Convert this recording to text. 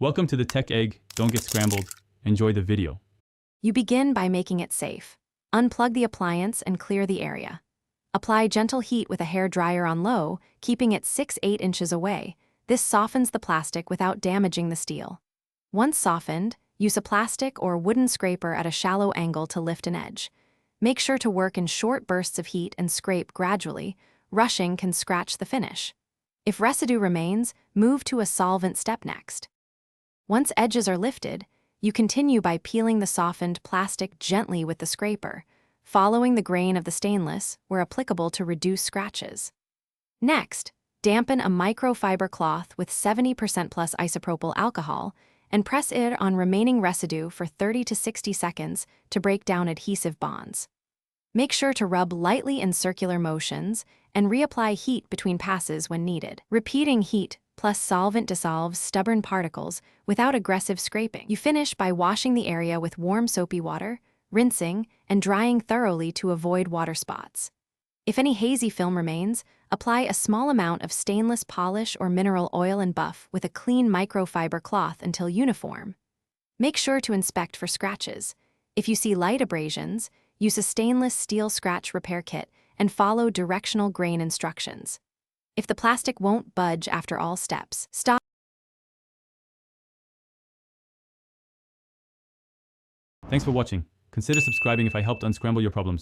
Welcome to the Tech Egg. Don't get scrambled. Enjoy the video. You begin by making it safe. Unplug the appliance and clear the area. Apply gentle heat with a hair dryer on low, keeping it 6-8 inches away. This softens the plastic without damaging the steel. Once softened, use a plastic or wooden scraper at a shallow angle to lift an edge. Make sure to work in short bursts of heat and scrape gradually. Rushing can scratch the finish. If residue remains, move to a solvent step next. Once edges are lifted, you continue by peeling the softened plastic gently with the scraper, following the grain of the stainless where applicable to reduce scratches. Next, dampen a microfiber cloth with 70% plus isopropyl alcohol and press it on remaining residue for 30 to 60 seconds to break down adhesive bonds. Make sure to rub lightly in circular motions and reapply heat between passes when needed. Repeating heat plus solvent dissolves stubborn particles without aggressive scraping. You finish by washing the area with warm soapy water, rinsing, and drying thoroughly to avoid water spots. If any hazy film remains, apply a small amount of stainless polish or mineral oil and buff with a clean microfiber cloth until uniform. Make sure to inspect for scratches. If you see light abrasions, use a stainless steel scratch repair kit and follow directional grain instructions. If the plastic won't budge after all steps, stop. Thanks for watching. Consider subscribing if I helped unscramble your problems.